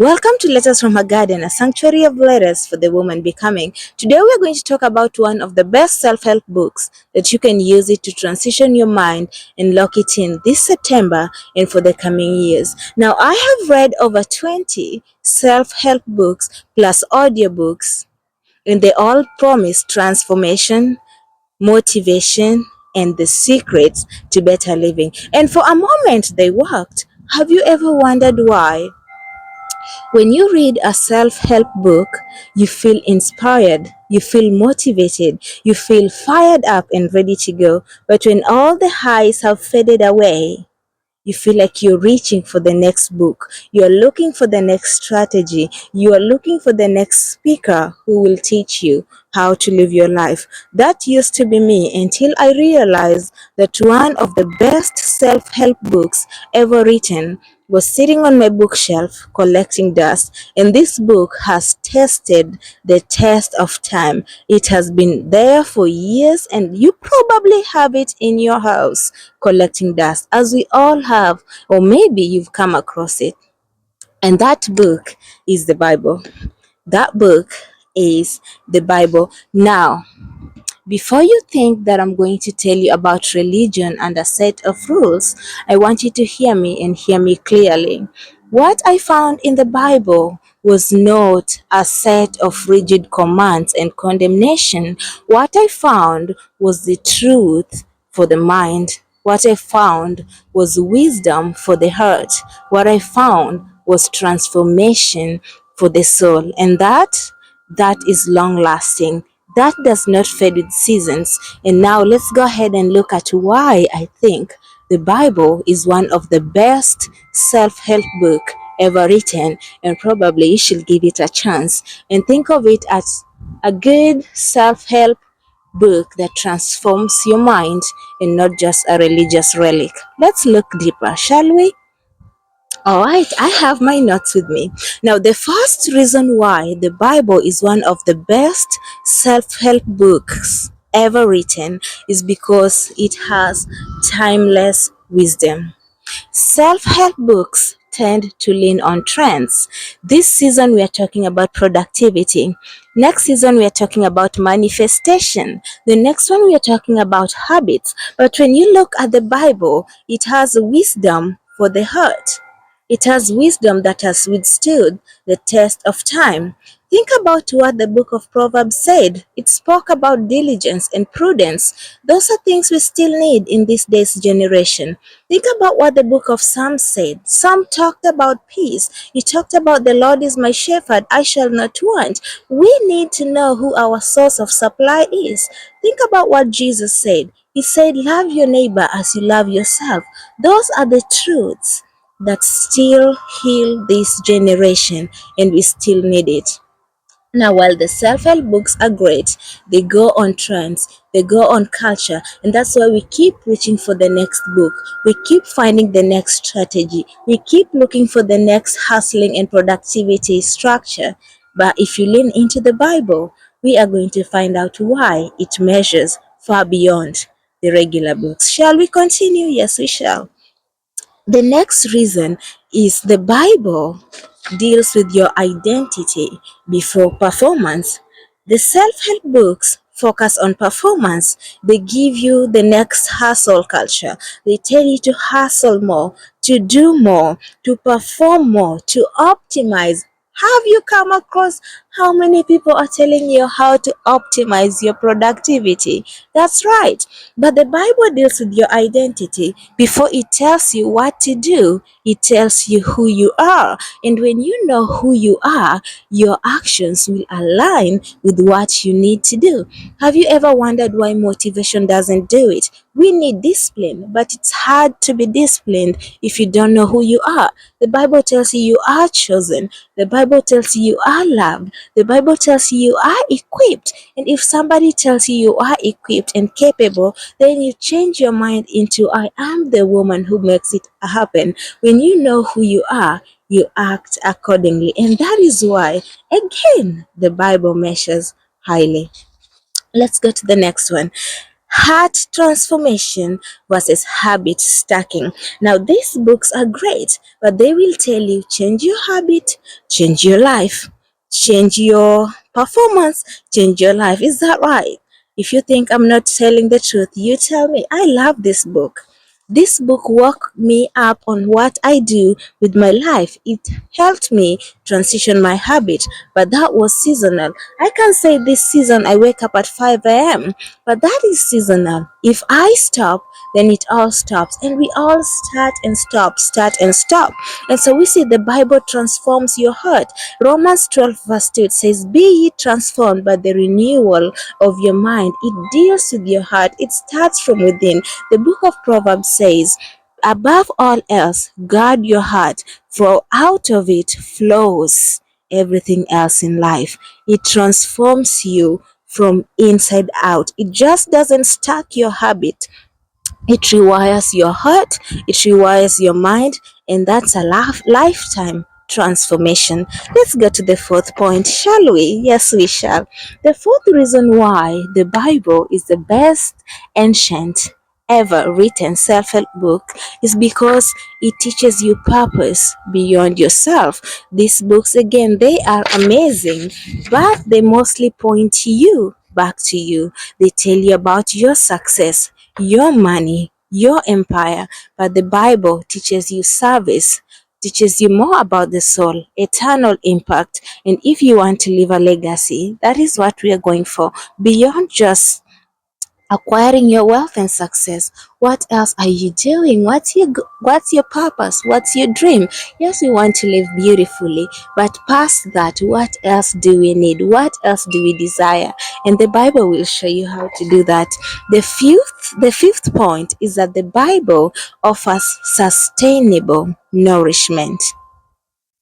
Welcome to Letters from a Garden, a sanctuary of letters for the woman becoming. Today we are going to talk about one of the best self-help books that you can use it to transition your mind and lock it in this September and for the coming years. Now, I have read over 20 self-help books plus audiobooks, and they all promise transformation, motivation, and the secrets to better living. And for a moment, they worked. Have you ever wondered why? When you read a self-help book, you feel inspired, you feel motivated, you feel fired up and ready to go. But when all the highs have faded away, you feel like you're reaching for the next book. You're looking for the next strategy. You are looking for the next speaker who will teach you how to live your life. That used to be me until I realized that one of the best self-help books ever written was sitting on my bookshelf collecting dust, and this book has tested the test of time. It has been there for years, and you probably have it in your house collecting dust, as we all have, or maybe you've come across it. And that book is the Bible. That book is the Bible. Now, before you think that I'm going to tell you about religion and a set of rules, I want you to hear me and hear me clearly. What I found in the Bible was not a set of rigid commands and condemnation. What I found was the truth for the mind. What I found was wisdom for the heart. What I found was transformation for the soul. And that is long lasting. That does not fade with seasons. And now let's go ahead and look at why I think the Bible is one of the best self-help book ever written, and probably you should give it a chance and think of it as a good self-help book that transforms your mind and not just a religious relic. Let's look deeper, shall we? All right, I have my notes with me. Now, the first reason why the Bible is one of the best self-help books ever written is because it has timeless wisdom. Self-help books tend to lean on trends. This season we are talking about productivity. Next season we are talking about manifestation. The next one we are talking about habits. But when you look at the Bible, it has wisdom for the heart. It has wisdom that has withstood the test of time. Think about what the book of Proverbs said. It spoke about diligence and prudence. Those are things we still need in this day's generation. Think about what the book of Psalms said. Psalm talked about peace. He talked about the Lord is my shepherd, I shall not want. We need to know who our source of supply is. Think about what Jesus said. He said, love your neighbor as you love yourself. Those are the truths that still heal this generation, and we still need it. Now, while the self-help books are great, they go on trends, they go on culture, and that's why we keep reaching for the next book. We keep finding the next strategy. We keep looking for the next hustling and productivity structure. But if you lean into the Bible, we are going to find out why it measures far beyond the regular books. Shall we continue? Yes, we shall. The next reason is the Bible deals with your identity before performance. The self-help books focus on performance. They give you the next hustle culture. They tell you to hustle more, to do more, to perform more, to optimize. Have you come across how many people are telling you how to optimize your productivity? That's right. But the Bible deals with your identity. Before it tells you what to do, it tells you who you are. And when you know who you are, your actions will align with what you need to do. Have you ever wondered why motivation doesn't do it? We need discipline, but it's hard to be disciplined if you don't know who you are. The Bible tells you you are chosen. The Bible tells you you are loved. The Bible tells you you are equipped. And if somebody tells you you are equipped and capable, then you change your mind into I am the woman who makes it happen. When you know who you are, you act accordingly. And that is why, again, the Bible measures highly. Let's go to the next one. Heart Transformation versus Habit Stacking. Now, these books are great, but they will tell you change your habit, change your life, change your performance, change your life. Is that right? If you think I'm not telling the truth, you tell me. I love this book. This book woke me up on what I do with my life. It helped me transition my habit, but that was seasonal. I can say this season I wake up at 5 a.m., but that is seasonal. If I stop, then it all stops, and we all start and stop, start and stop. And so we see the Bible transforms your heart. Romans 12 verse 2 says, "Be ye transformed by the renewal of your mind." It deals with your heart. It starts from within. The book of Proverbs says, "Above all else, guard your heart, for out of it flows everything else in life." It transforms you from inside out. It just doesn't stack your habit. It rewires your heart, it rewires your mind, and that's a lifetime transformation. Let's go to the fourth point, shall we? Yes, we shall. The fourth reason why the Bible is the best ancient ever written self-help book is because it teaches you purpose beyond yourself. These books, again, they are amazing, but they mostly point you back to you. They tell you about your success, your money, your empire, but the Bible teaches you service, teaches you more about the soul, eternal impact. And if you want to leave a legacy, that is what we are going for. Beyond just acquiring your wealth and success, what else are you doing? What's your purpose? What's your dream? Yes, we want to live beautifully, but past that, what else do we need? What else do we desire? And the Bible will show you how to do that. The fifth point is that the Bible offers sustainable nourishment.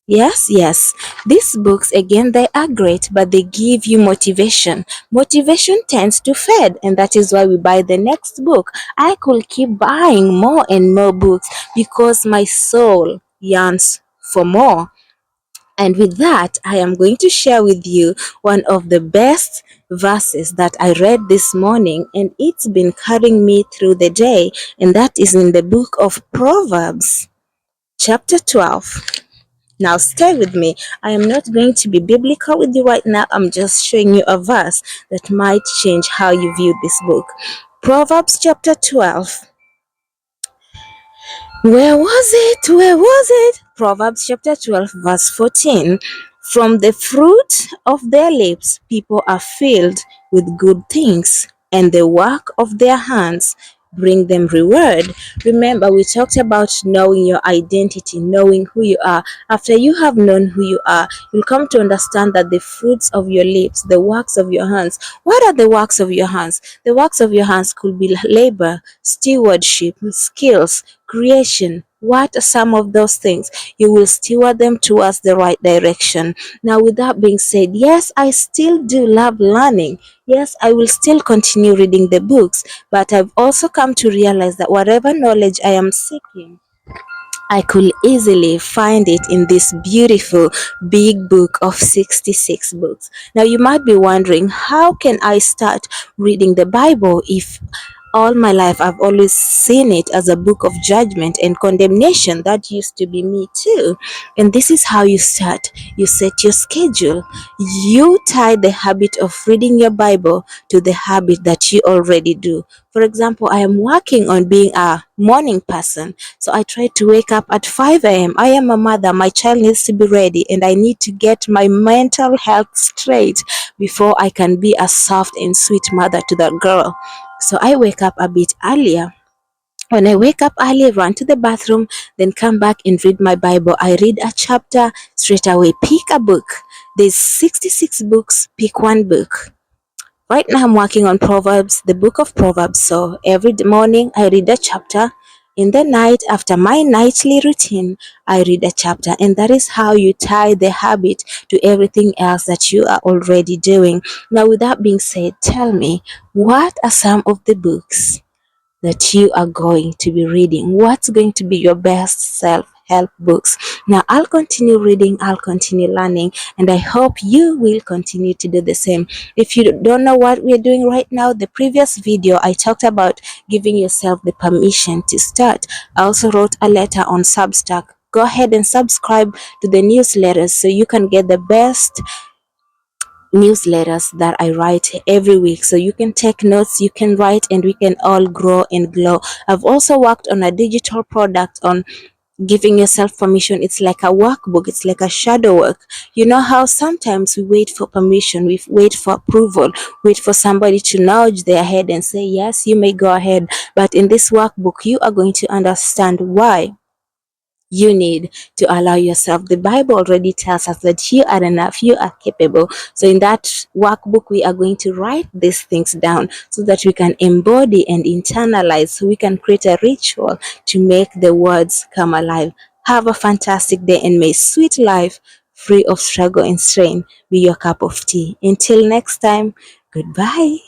Yes, yes. These books, again, they are great, but they give you motivation. Motivation tends to fade, and that is why we buy the next book. I could keep buying more and more books because my soul yearns for more. And with that, I am going to share with you one of the best verses that I read this morning, and it's been carrying me through the day, and that is in the book of Proverbs, chapter 12. Now stay with me. I am not going to be biblical with you right now. I'm just showing you a verse that might change how you view this book. Proverbs chapter 12. Where was it? Where was it? Proverbs chapter 12 verse 14. From the fruit of their lips people are filled with good things, and the work of their hands bring them reward. Remember, we talked about knowing your identity, knowing who you are. After you have known who you are, you'll come to understand that the fruits of your lips, the works of your hands. What are the works of your hands? The works of your hands could be labor, stewardship, skills, creation. What are some of those things? You will steward them towards the right direction. Now, with that being said, yes, I still do love learning. Yes, I will still continue reading the books, but I've also come to realize that whatever knowledge I am seeking, I could easily find it in this beautiful big book of 66 books. Now, you might be wondering, how can I start reading the Bible if all my life I've always seen it as a book of judgment and condemnation? That used to be me too. And this is how you start. You set your schedule. You tie the habit of reading your Bible to the habit that you already do. For example, I am working on being a morning person. So I try to wake up at 5 a.m. I am a mother. My child needs to be ready, and I need to get my mental health straight before I can be a soft and sweet mother to that girl. So I wake up a bit earlier. When I wake up early, run to the bathroom, then come back and read my Bible. I read a chapter straight away. Pick a book. There's 66 books. Pick one book. Right now I'm working on Proverbs, the book of Proverbs. So every morning I read a chapter. In the night, after my nightly routine, I read a chapter. And that is how you tie the habit to everything else that you are already doing. Now, with that being said, tell me, what are some of the books that you are going to be reading? What's going to be your best self self-help books. Now I'll continue reading, I'll continue learning, and I hope you will continue to do the same. If you don't know what we're doing right now, the previous video I talked about giving yourself the permission to start. I also wrote a letter on Substack. Go ahead and subscribe to the newsletters so you can get the best newsletters that I write every week, so you can take notes, you can write, and we can all grow and glow. I've also worked on a digital product on giving yourself permission. It's like a workbook, it's like a shadow work. You know how sometimes we wait for permission, we wait for approval, wait for somebody to nudge their head and say yes, you may go ahead. But in this workbook you are going to understand why you need to allow yourself. The Bible already tells us that you are enough, you are capable. So in that workbook, we are going to write these things down so that we can embody and internalize, so we can create a ritual to make the words come alive. Have a fantastic day, and may sweet life, free of struggle and strain, be your cup of tea. Until next time, goodbye.